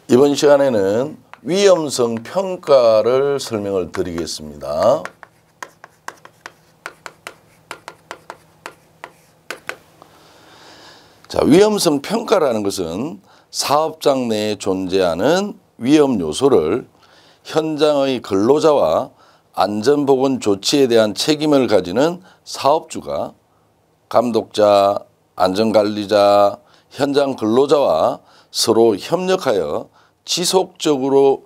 이번 시간에는 위험성 평가를 설명을 드리겠습니다. 자, 위험성 평가라는 것은 사업장 내에 존재하는 위험 요소를 현장의 근로자와 안전보건 조치에 대한 책임을 가지는 사업주가 감독자, 안전관리자, 현장 근로자와 서로 협력하여 지속적으로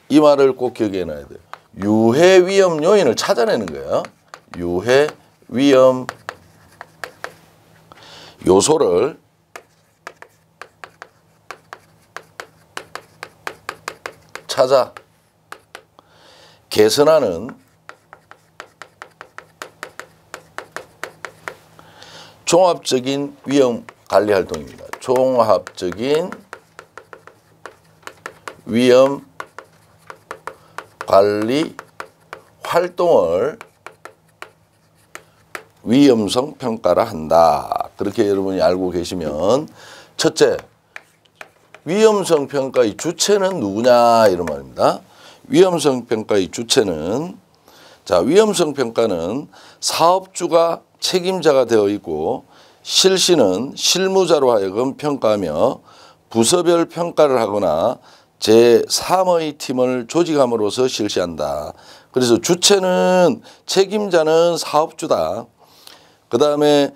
이 말을 꼭 기억해놔야 돼요. 유해 위험 요인을 찾아내는 거예요. 유해 위험 요소를 찾아 개선하는 종합적인 위험 관리 활동입니다. 종합적인 위험 관리 활동을 위험성 평가라 한다. 그렇게 여러분이 알고 계시면 첫째, 위험성 평가의 주체는 누구냐 이런 말입니다. 위험성 평가의 주체는 위험성 평가는 사업주가 책임자가 되어 있고 실시는 실무자로 하여금 평가하며 부서별 평가를 하거나 제3의 팀을 조직함으로써 실시한다. 그래서 주체는 책임자는 사업주다. 그 다음에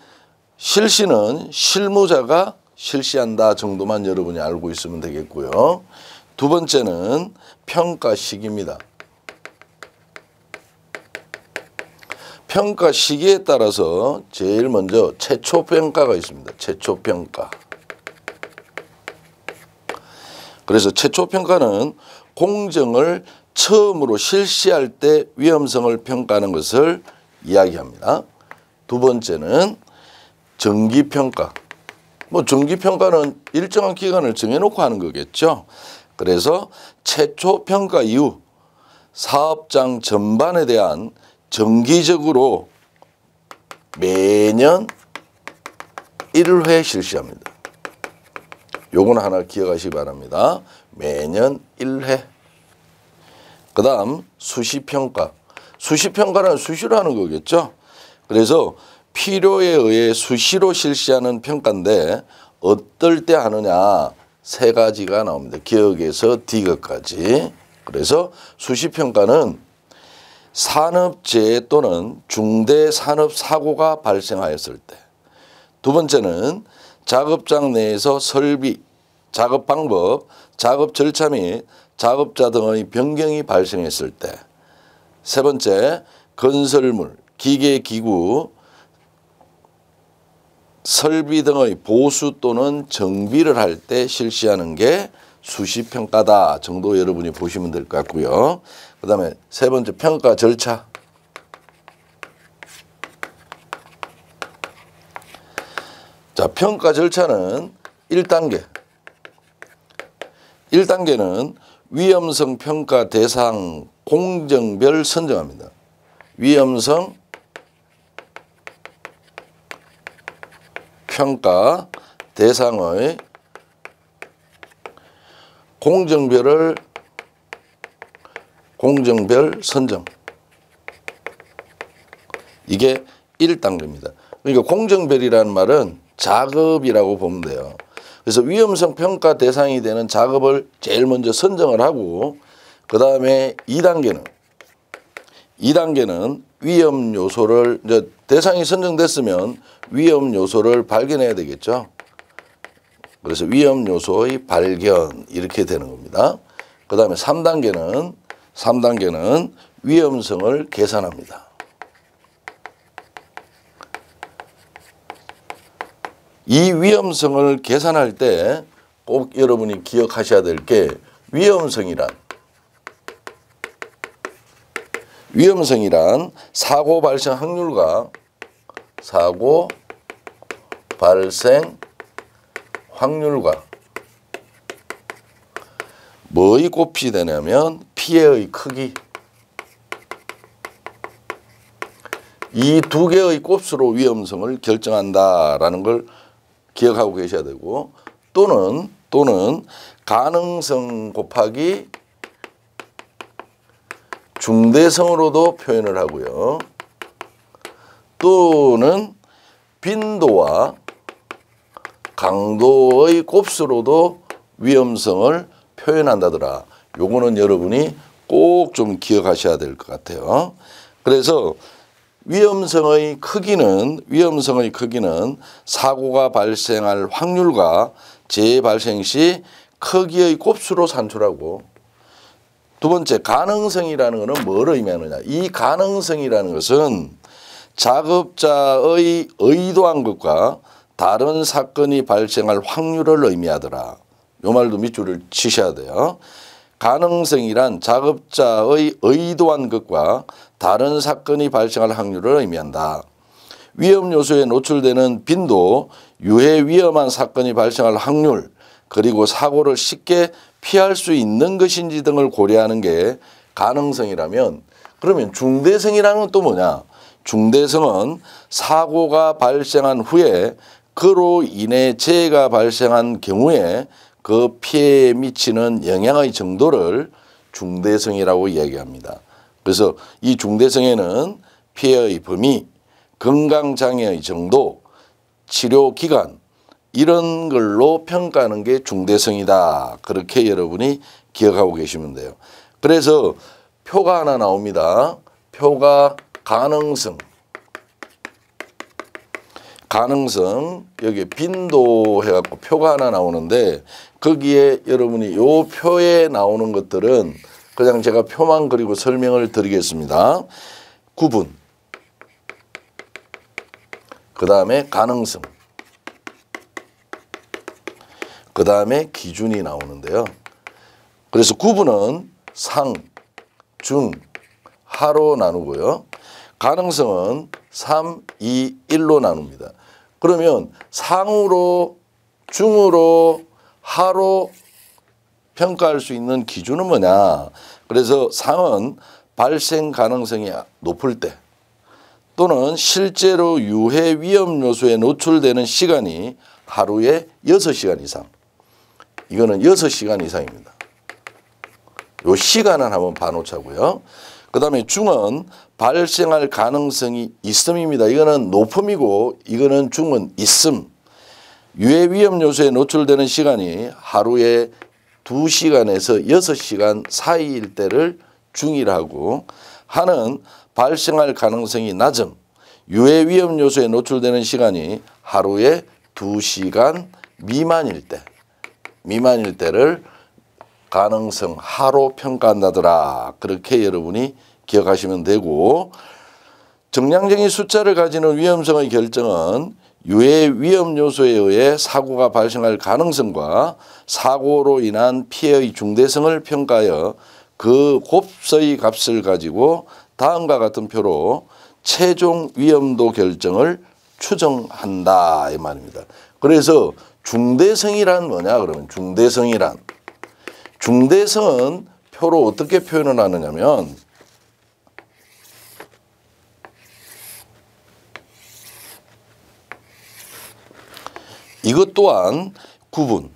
실시는 실무자가 실시한다 정도만 여러분이 알고 있으면 되겠고요. 두 번째는 평가 시기입니다. 평가 시기에 따라서 제일 먼저 최초평가가 있습니다. 최초평가. 그래서 최초평가는 공정을 처음으로 실시할 때 위험성을 평가하는 것을 이야기합니다. 두 번째는 정기평가. 정기평가는 일정한 기간을 정해놓고 하는 거겠죠. 그래서 최초평가 이후 사업장 전반에 대한 정기적으로 매년 1회 실시합니다. 요거는 하나 기억하시기 바랍니다. 매년 1회. 그 다음 수시평가. 수시평가는 수시로 하는 거겠죠. 그래서 필요에 의해 수시로 실시하는 평가인데 어떨 때 하느냐 세 가지가 나옵니다. 기억에서 디귿까지. 그래서 수시평가는 산업재해 또는 중대 산업사고가 발생하였을 때. 두 번째는 작업장 내에서 설비, 작업 방법, 작업 절차 및 작업자 등의 변경이 발생했을 때. 세 번째, 건설물, 기계, 기구, 설비 등의 보수 또는 정비를 할 때 실시하는 게 수시평가다 정도 여러분이 보시면 될 것 같고요. 그 다음에 세 번째 평가 절차. 평가 절차는 1단계. 1단계는 위험성 평가 대상 공정별 선정합니다. 위험성 평가 대상의 공정별 선정. 이게 1단계입니다. 그러니까 공정별이라는 말은 작업이라고 보면 돼요. 그래서 위험성 평가 대상이 되는 작업을 제일 먼저 선정을 하고 그 다음에 2단계는 위험 요소를 이제 대상이 선정됐으면 위험 요소를 발견해야 되겠죠. 그래서 위험 요소의 발견 이렇게 되는 겁니다. 그 다음에 3단계는 위험성을 계산합니다. 이 위험성을 계산할 때 꼭 여러분이 기억하셔야 될 게 위험성이란 사고 발생 확률과 사고 발생 확률과 뭐의 곱이 되냐면 피해의 크기. 이 두 개의 곱수로 위험성을 결정한다라는 걸 기억하고 계셔야 되고, 또는 또는 가능성 곱하기 중대성으로도 표현을 하고요. 또는 빈도와 강도의 곱수로도 위험성을 표현한다더라. 요거는 여러분이 꼭 좀 기억하셔야 될 것 같아요. 그래서 위험성의 크기는 사고가 발생할 확률과 재발생 시 크기의 곱수로 산출하고, 두 번째 가능성이라는 것은 뭘 의미하느냐. 이 가능성이라는 것은 작업자의 의도한 것과 다른 사건이 발생할 확률을 의미하더라. 요 말도 밑줄을 치셔야 돼요. 가능성이란 작업자의 의도한 것과 다른 사건이 발생할 확률을 의미한다. 위험 요소에 노출되는 빈도, 유해 위험한 사건이 발생할 확률, 그리고 사고를 쉽게 피할 수 있는 것인지 등을 고려하는 게 가능성이라면, 그러면 중대성이라는 건 또 뭐냐? 중대성은 사고가 발생한 후에 그로 인해 재해가 발생한 경우에 그 피해에 미치는 영향의 정도를 중대성이라고 얘기합니다. 그래서 이 중대성에는 피해의 범위, 건강장애의 정도, 치료 기간 이런 걸로 평가하는 게 중대성이다. 그렇게 여러분이 기억하고 계시면 돼요. 그래서 표가 하나 나옵니다. 표가 가능성 여기 빈도 해갖고 표가 하나 나오는데, 거기에 여러분이 요 표에 나오는 것들은 그냥 제가 표만 그리고 설명을 드리겠습니다. 구분, 그 다음에 가능성, 그 다음에 기준이 나오는데요. 그래서 구분은 상, 중, 하로 나누고요. 가능성은 3, 2, 1로 나눕니다. 그러면 상으로, 중으로, 하로 평가할 수 있는 기준은 뭐냐? 그래서 상은 발생 가능성이 높을 때, 또는 실제로 유해 위험 요소에 노출되는 시간이 하루에 6시간 이상. 이거는 6시간 이상입니다. 요 시간은 한번 봐놓자고요. 그 다음에 중은 발생할 가능성이 있음입니다. 이거는 높음이고, 이거는 중은 있음. 유해 위험 요소에 노출되는 시간이 하루에 2시간에서 6시간 사이일 때를 중이라 하고, 하는 발생할 가능성이 낮음. 유해 위험 요소에 노출되는 시간이 하루에 2시간 미만일 때를 가능성 하로 평가한다더라. 그렇게 여러분이 기억하시면 되고, 정량적인 숫자를 가지는 위험성의 결정은 유해 위험 요소에 의해 사고가 발생할 가능성과 사고로 인한 피해의 중대성을 평가하여 그 곱수의 값을 가지고 다음과 같은 표로 최종 위험도 결정을 추정한다 이 말입니다. 그래서 중대성이란 뭐냐? 그러면 중대성은 표로 어떻게 표현을 하느냐면, 이것 또한 구분,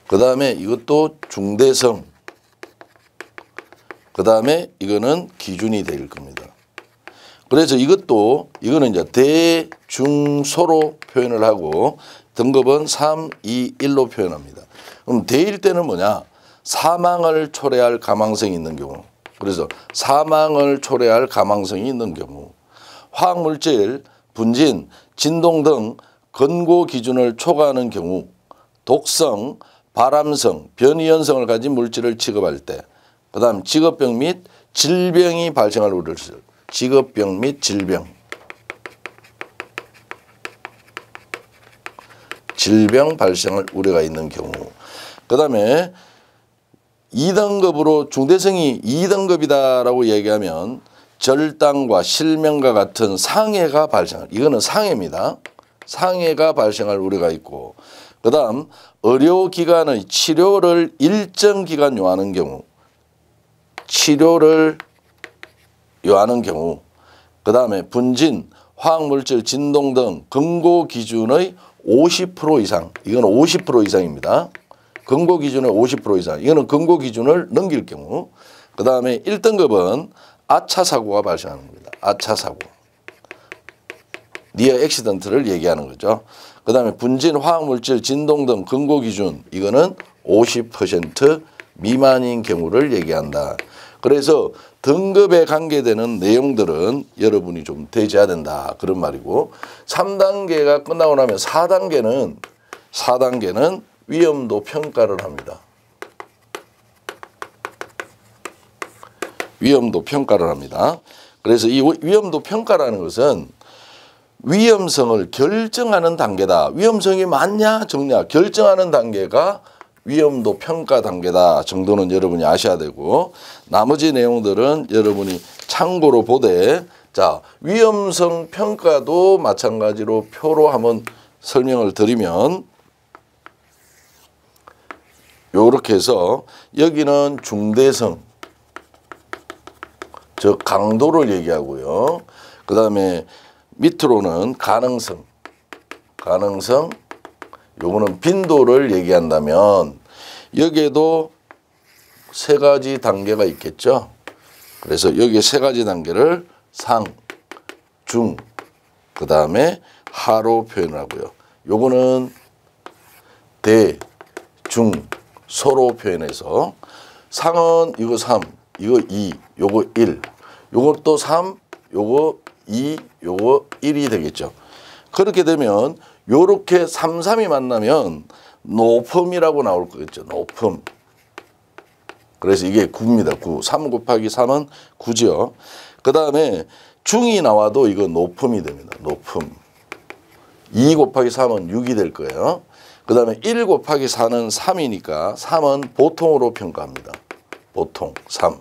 그 다음에 이것도 중대성, 그 다음에 이거는 기준이 될 겁니다. 그래서 이거는 이제 대중소로 표현을 하고 등급은 3, 2, 1로 표현합니다. 그럼 대일 때는 뭐냐? 사망을 초래할 가망성이 있는 경우. 그래서 사망을 초래할 가망성이 있는 경우, 화학물질, 분진, 진동 등 권고 기준을 초과하는 경우, 독성, 발암성, 변이현성을 가진 물질을 취급할 때, 그 다음 직업병 및 질병이 발생할 우려를, 직업병 및 질병 발생할 우려가 있는 경우, 그 다음에 2등급으로 중대성이 2등급이다라고 얘기하면 절단과 실명과 같은 상해가 발생할, 이거는 상해입니다. 상해가 발생할 우려가 있고, 그 다음 의료기관의 치료를 일정 기간 요하는 경우, 그 다음에 분진, 화학물질, 진동 등 권고 기준의 50% 이상, 이건 50% 이상입니다. 권고 기준의 50% 이상, 이거는 권고 기준을 넘길 경우. 그 다음에 1등급은 아차 사고가 발생하는 겁니다. 아차 사고. 니어 액시던트를 얘기하는 거죠. 그 다음에 분진, 화학물질, 진동 등 권고 기준, 이거는 50% 미만인 경우를 얘기한다. 그래서 등급에 관계되는 내용들은 여러분이 좀 대지해야 된다. 그런 말이고 3단계가 끝나고 나면 4단계는 위험도 평가를 합니다. 위험도 평가를 합니다. 그래서 이 위험도 평가라는 것은 위험성을 결정하는 단계다. 위험성이 많냐 적냐 결정하는 단계가 위험도 평가 단계다 정도는 여러분이 아셔야 되고 나머지 내용들은 여러분이 참고로 보되 자 위험성 평가도 마찬가지로 표로 한번 설명을 드리면 요렇게 해서 여기는 중대성 즉 강도를 얘기하고요. 그 다음에 밑으로는 가능성 요거는 빈도를 얘기한다면 여기에도 세 가지 단계가 있겠죠. 그래서 여기에 세 가지 단계를 상, 중, 그 다음에 하로 표현하고요. 요거는 대, 중, 소로 표현해서 상은 이거 3, 이거 2, 요거 1, 요것도 3, 요거 2, 요거 1이 되겠죠. 그렇게 되면 요렇게 3, 3이 만나면 높음이라고 나올 거겠죠. 높음. 그래서 이게 9입니다. 9. 3 곱하기 3은 9죠. 그 다음에 중이 나와도 이거 높음이 됩니다. 높음. 2 곱하기 3은 6이 될 거예요. 그 다음에 1 곱하기 4는 3이니까 3은 보통으로 평가합니다. 보통 3.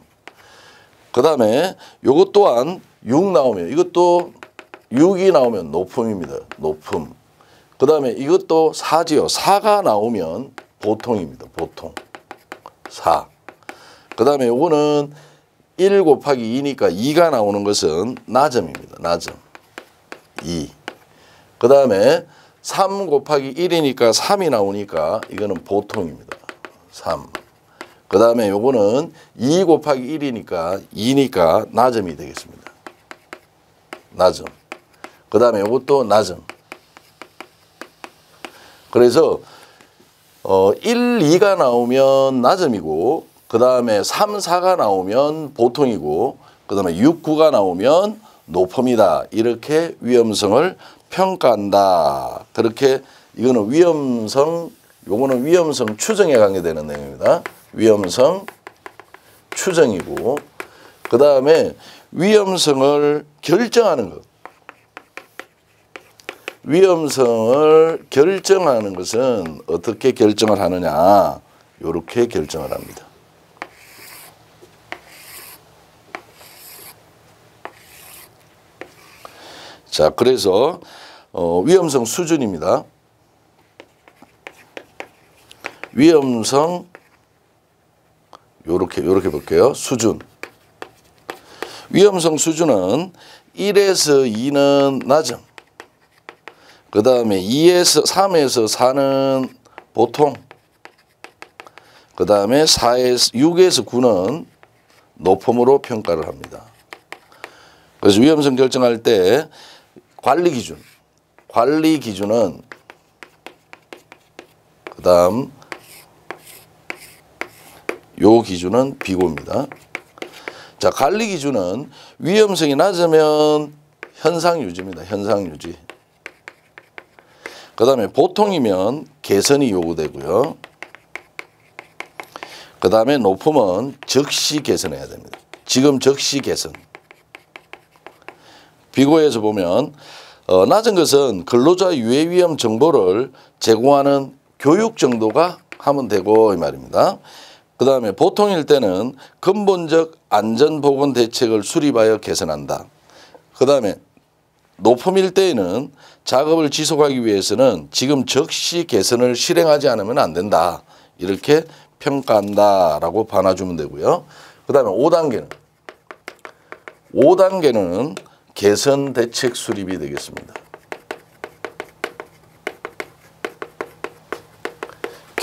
그 다음에 요것 또한 6 나오면 이것도 6이 나오면 높음입니다. 높음. 그 다음에 이것도 4지요. 4가 나오면 보통입니다. 보통. 4. 그 다음에 요거는 1 곱하기 2니까 2가 나오는 것은 나점입니다. 나점. 2. 그 다음에 3 곱하기 1이니까 3이 나오니까 이거는 보통입니다. 3. 그 다음에 요거는 2 곱하기 1이니까 2니까 나점이 되겠습니다. 나점. 그 다음에 요것도 나점. 그래서 1, 2가 나오면 나점이고 그 다음에 3, 4가 나오면 보통이고 그 다음에 6, 9가 나오면 높음이다. 이렇게 위험성을 평가한다. 그렇게 이거는 위험성, 요거는 위험성 추정에 관계되는 내용입니다. 위험성 추정이고 그 다음에 위험성을 결정하는 것. 위험성을 결정하는 것은 어떻게 결정을 하느냐. 이렇게 결정을 합니다. 자, 그래서 위험성 수준입니다. 위험성 요렇게 볼게요. 수준. 위험성 수준은 1에서 2는 나점. 그 다음에 3에서 4는 보통. 그 다음에 6에서 9는 높음으로 평가를 합니다. 그래서 위험성 결정할 때 관리 기준은 그 다음 요 기준은 비고입니다. 자, 관리 기준은 위험성이 낮으면 현상 유지입니다. 현상 유지. 그 다음에 보통이면 개선이 요구되고요. 그 다음에 높음은 즉시 개선해야 됩니다. 지금 즉시 개선. 비고에서 보면 낮은 것은 근로자 유해 위험 정보를 제공하는 교육 정도가 하면 되고 이 말입니다. 그 다음에 보통일 때는 근본적 안전보건 대책을 수립하여 개선한다. 그 다음에 높음일 때에는 작업을 지속하기 위해서는 지금 즉시 개선을 실행하지 않으면 안 된다. 이렇게 평가한다라고 봐놔주면 되고요. 그 다음에 5단계는 개선 대책 수립이 되겠습니다.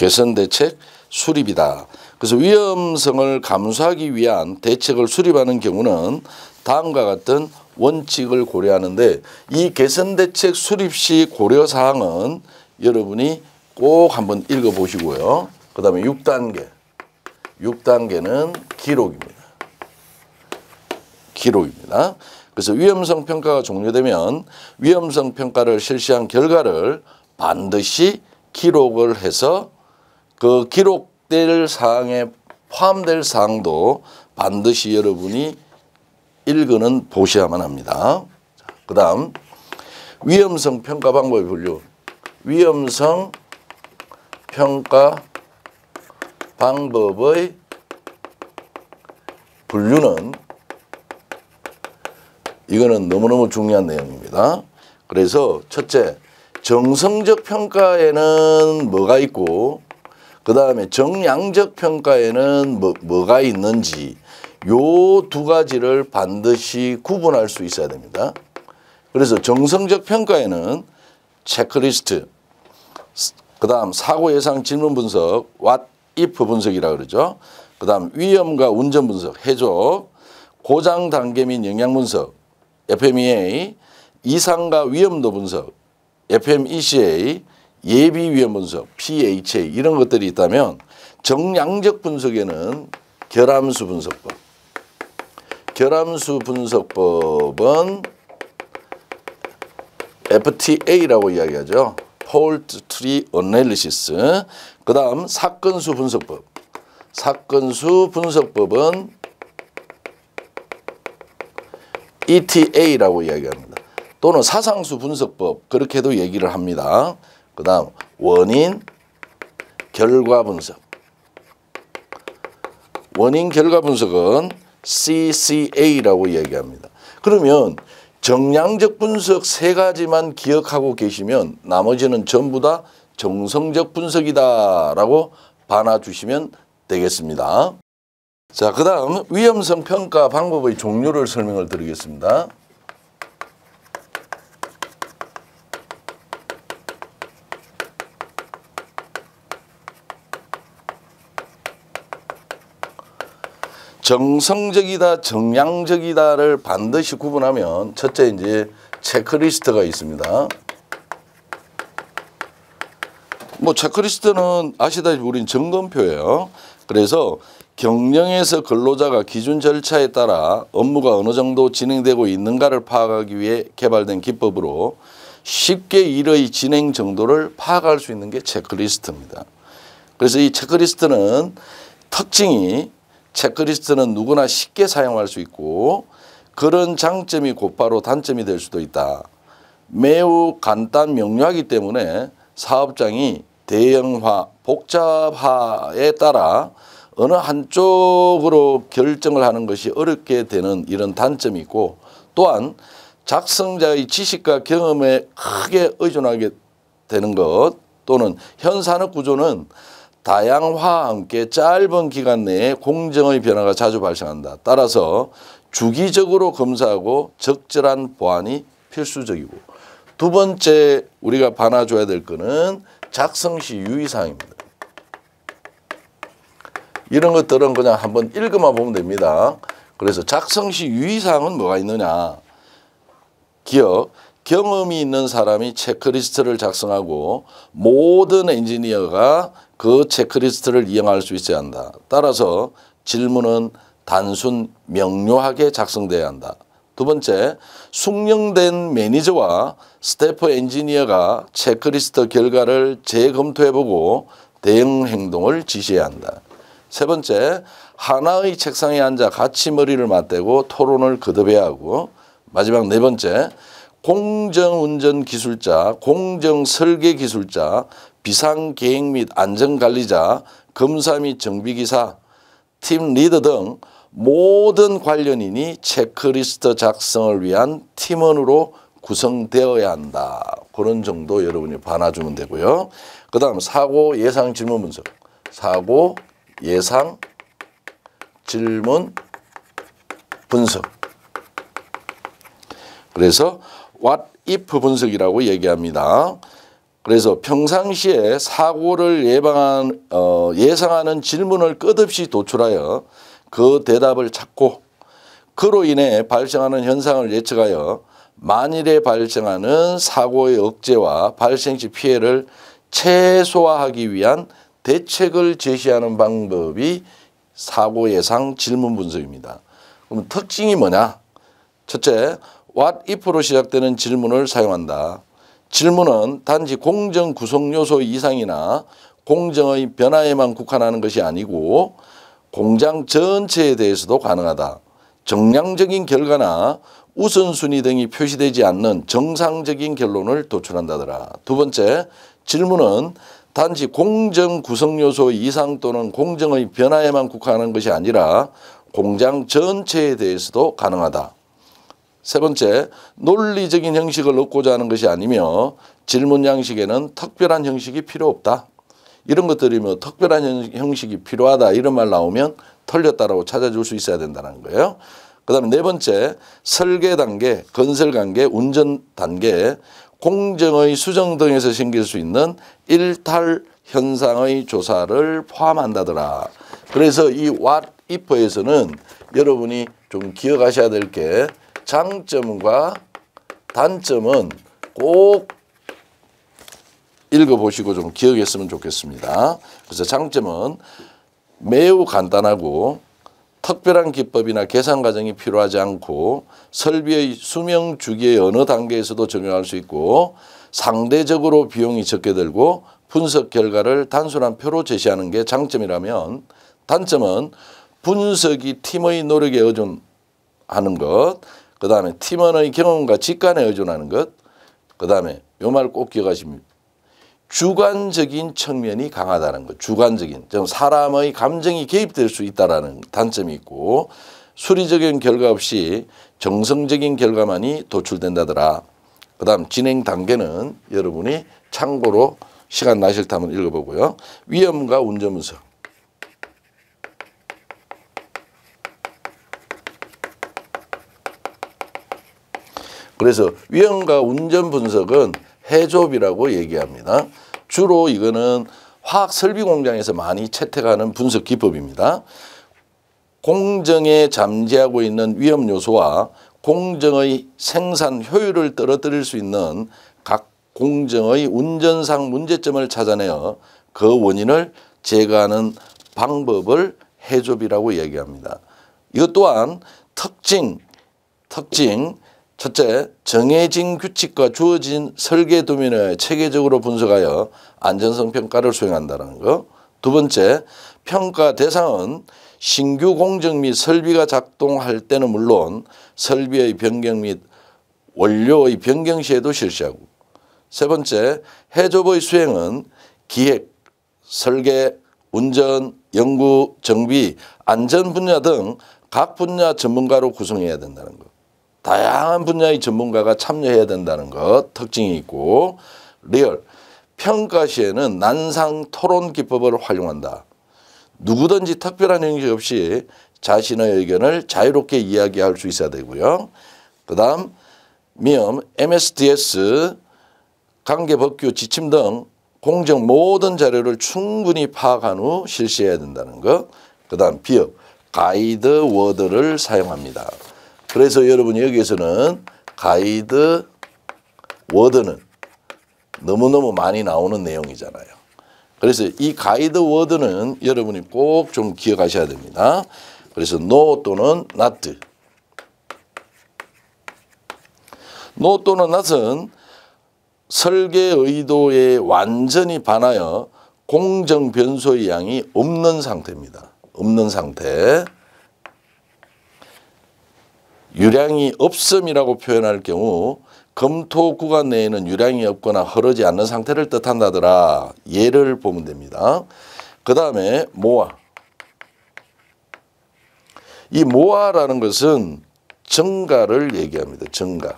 개선 대책 수립이다. 그래서 위험성을 감수하기 위한 대책을 수립하는 경우는 다음과 같은 원칙을 고려하는데 이 개선 대책 수립 시 고려 사항은 여러분이 꼭 한번 읽어 보시고요. 그다음에 6단계. 6단계는 기록입니다. 기록입니다. 그래서 위험성 평가가 종료되면 위험성 평가를 실시한 결과를 반드시 기록을 해서 그 기록될 사항에 포함될 사항도 반드시 여러분이 읽어는 보셔야만 합니다. 그 다음 위험성 평가 방법의 분류. 위험성 평가 방법의 분류는 이거는 너무너무 중요한 내용입니다. 그래서 첫째, 정성적 평가에는 뭐가 있고 그 다음에 정량적 평가에는 뭐가 있는지 요 두 가지를 반드시 구분할 수 있어야 됩니다. 그래서 정성적 평가에는 체크리스트, 그 다음 사고 예상 질문 분석, what if 분석이라고 그러죠. 그 다음 위험과 운전 분석, 해적, 고장 단계 및 영향 분석, FMEA, 이상과 위험도 분석, FMECA, 예비 위험 분석, PHA 이런 것들이 있다면 정량적 분석에는 결함수 분석법. 결함수 분석법은 FTA라고 이야기하죠. Fault Tree Analysis. 그 다음 사건수 분석법. 사건수 분석법은 ETA라고 이야기합니다. 또는 사상수 분석법 그렇게도 얘기를 합니다. 그 다음 원인 결과 분석. 원인 결과 분석은 CCA라고 이야기합니다. 그러면 정량적 분석 세 가지만 기억하고 계시면 나머지는 전부 다 정성적 분석이다라고 받아주시면 되겠습니다. 자, 그 다음 위험성 평가 방법의 종류를 설명을 드리겠습니다. 정성적이다, 정량적이다를 반드시 구분하면 첫째 이제 체크리스트가 있습니다. 뭐 체크리스트는 아시다시피 우린 점검표예요. 그래서 경영에서 근로자가 기준 절차에 따라 업무가 어느 정도 진행되고 있는가를 파악하기 위해 개발된 기법으로 쉽게 일의 진행 정도를 파악할 수 있는 게 체크리스트입니다. 그래서 이 체크리스트는 특징이 체크리스트는 누구나 쉽게 사용할 수 있고 그런 장점이 곧바로 단점이 될 수도 있다. 매우 간단 명료하기 때문에 사업장이 대형화, 복잡화에 따라 어느 한쪽으로 결정을 하는 것이 어렵게 되는 이런 단점이 있고 또한 작성자의 지식과 경험에 크게 의존하게 되는 것 또는 현 산업 구조는 다양화와 함께 짧은 기간 내에 공정의 변화가 자주 발생한다. 따라서 주기적으로 검사하고 적절한 보완이 필수적이고 두 번째 우리가 봐놔줘야 될 거는 작성 시 유의사항입니다. 이런 것들은 그냥 한번 읽어만 보면 됩니다. 그래서 작성 시 유의사항은 뭐가 있느냐. 기억, 경험이 있는 사람이 체크리스트를 작성하고 모든 엔지니어가 그 체크리스트를 이용할 수 있어야 한다. 따라서 질문은 단순 명료하게 작성돼야 한다. 두 번째, 숙련된 매니저와 스태프 엔지니어가 체크리스트 결과를 재검토해보고 대응 행동을 지시해야 한다. 세 번째, 하나의 책상에 앉아 같이 머리를 맞대고 토론을 거듭해야 하고 마지막 네 번째, 공정운전 기술자, 공정설계 기술자, 비상계획 및 안전관리자, 검사 및 정비기사, 팀 리더 등 모든 관련인이 체크리스트 작성을 위한 팀원으로 구성되어야 한다. 그런 정도 여러분이 봐놔주면 되고요. 그 다음 사고 예상 질문 분석. 사고 예상 질문 분석. 그래서 what if 분석이라고 얘기합니다. 그래서 평상시에 사고를 예상하는 질문을 끝없이 도출하여 그 대답을 찾고 그로 인해 발생하는 현상을 예측하여 만일에 발생하는 사고의 억제와 발생 시 피해를 최소화하기 위한 대책을 제시하는 방법이 사고 예상 질문 분석입니다. 그럼 특징이 뭐냐? 첫째, what if로 시작되는 질문을 사용한다. 질문은 단지 공정 구성 요소 이상이나 공정의 변화에만 국한하는 것이 아니고 공장 전체에 대해서도 가능하다. 정량적인 결과나 우선순위 등이 표시되지 않는 정상적인 결론을 도출한다더라. 두 번째, 질문은 단지 공정 구성 요소 이상 또는 공정의 변화에만 국한하는 것이 아니라 공장 전체에 대해서도 가능하다. 세 번째, 논리적인 형식을 얻고자 하는 것이 아니며 질문 양식에는 특별한 형식이 필요 없다. 이런 것들이 뭐 특별한 형식이 필요하다 이런 말 나오면 틀렸다라고 찾아줄 수 있어야 된다는 거예요. 그 다음에 네 번째, 설계 단계, 건설 단계, 운전 단계, 공정의 수정 등에서 생길 수 있는 일탈 현상의 조사를 포함한다더라. 그래서 이 what if에서는 여러분이 좀 기억하셔야 될 게 장점과 단점은 꼭 읽어보시고 좀 기억했으면 좋겠습니다. 그래서 장점은 매우 간단하고 특별한 기법이나 계산 과정이 필요하지 않고 설비의 수명 주기의 어느 단계에서도 적용할 수 있고 상대적으로 비용이 적게 들고 분석 결과를 단순한 표로 제시하는 게 장점이라면 단점은 분석이 팀의 노력에 의존하는 것, 그 다음에 팀원의 경험과 직관에 의존하는 것, 그 다음에 요 말 꼭 기억하십니다. 주관적인 측면이 강하다는 것, 주관적인, 좀 사람의 감정이 개입될 수 있다는 단점이 있고 수리적인 결과 없이 정성적인 결과만이 도출된다더라. 그 다음 진행 단계는 여러분이 참고로 시간 나실 때 한번 읽어보고요. 위험과 운전 분석. 그래서 위험과 운전 분석은 해좁이라고 얘기합니다. 주로 이거는 화학 설비 공장에서 많이 채택하는 분석 기법입니다. 공정에 잠재하고 있는 위험 요소와 공정의 생산 효율을 떨어뜨릴 수 있는 각 공정의 운전상 문제점을 찾아내어 그 원인을 제거하는 방법을 해좁이라고 얘기합니다. 이것 또한 특징 첫째, 정해진 규칙과 주어진 설계 도면에 체계적으로 분석하여 안전성 평가를 수행한다는 것. 두 번째, 평가 대상은 신규 공정 및 설비가 작동할 때는 물론 설비의 변경 및 원료의 변경 시에도 실시하고. 세 번째, 해좁의 수행은 기획, 설계, 운전, 연구, 정비, 안전 분야 등 각 분야 전문가로 구성해야 된다는 것. 다양한 분야의 전문가가 참여해야 된다는 것 특징이 있고 리얼 평가 시에는 난상 토론 기법을 활용한다. 누구든지 특별한 형식 없이 자신의 의견을 자유롭게 이야기할 수 있어야 되고요. 그 다음 미음 MSDS 관계법규 지침 등 공정 모든 자료를 충분히 파악한 후 실시해야 된다는 것. 그 다음 비읍 가이드 워드를 사용합니다. 그래서 여러분 여기에서는 가이드 워드는 너무너무 많이 나오는 내용이잖아요. 그래서 이 가이드 워드는 여러분이 꼭 좀 기억하셔야 됩니다. 그래서 no 또는 not. no 또는 not은 설계 의도에 완전히 반하여 공정 변수의 양이 없는 상태입니다. 없는 상태. 유량이 없음이라고 표현할 경우 검토 구간 내에는 유량이 없거나 흐르지 않는 상태를 뜻한다더라. 예를 보면 됩니다. 그 다음에 모아. 이 모아라는 것은 증가를 얘기합니다. 증가.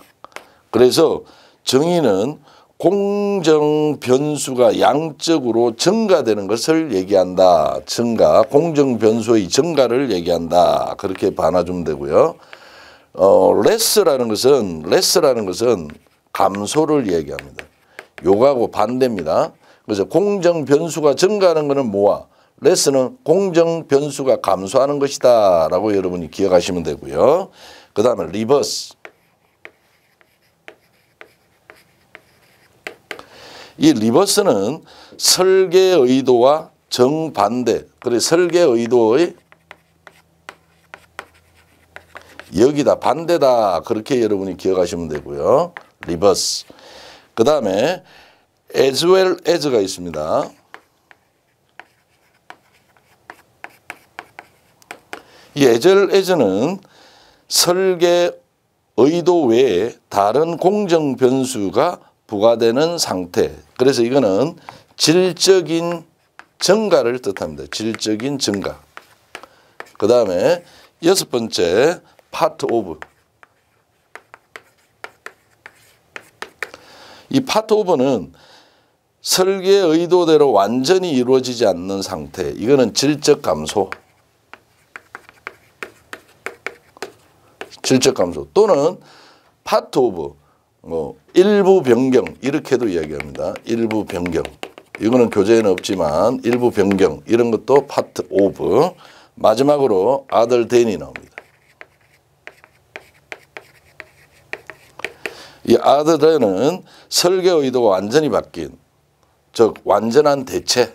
그래서 정의는 공정 변수가 양적으로 증가되는 것을 얘기한다. 증가, 공정 변수의 증가를 얘기한다. 그렇게 반화주면 되고요. less라는 것은 감소를 얘기합니다. 요거하고 반대입니다. 그래서 공정 변수가 증가하는 것은 뭐와 레스는 공정 변수가 감소하는 것이다 라고 여러분이 기억하시면 되고요. 그 다음에 리버스. 이 리버스는 설계 의도와 정반대. 그래서 설계 의도의 여기다 반대다 그렇게 여러분이 기억하시면 되고요. 리버스. 그 다음에 as well as가 있습니다. 이 as well as는 설계 의도 외에 다른 공정 변수가 부과되는 상태. 그래서 이거는 질적인 증가를 뜻합니다. 질적인 증가. 그 다음에 6번째 part of. 이 part of는 설계 의도대로 완전히 이루어지지 않는 상태. 이거는 질적 감소. 질적 감소 또는 part of 일부 변경 이렇게도 이야기합니다. 일부 변경. 이거는 교재에는 없지만 일부 변경 이런 것도 part of. 마지막으로 other than이 나옵니다. 이 other than은 설계 의도가 완전히 바뀐 즉 완전한 대체.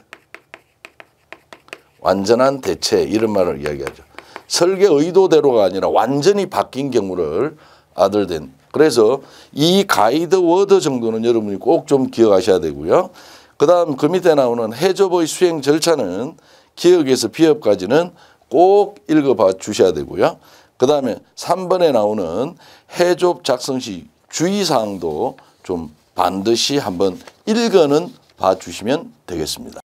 완전한 대체 이런 말을 이야기하죠. 설계 의도대로가 아니라 완전히 바뀐 경우를 other than. 그래서 이 가이드 워드 정도는 여러분이 꼭 좀 기억하셔야 되고요. 그 다음 그 밑에 나오는 해접의 수행 절차는 기억에서 비협까지는 꼭 읽어봐 주셔야 되고요. 그 다음에 3번에 나오는 해접 작성 시 주의사항도 좀 반드시 한번 읽어는 봐 주시면 되겠습니다.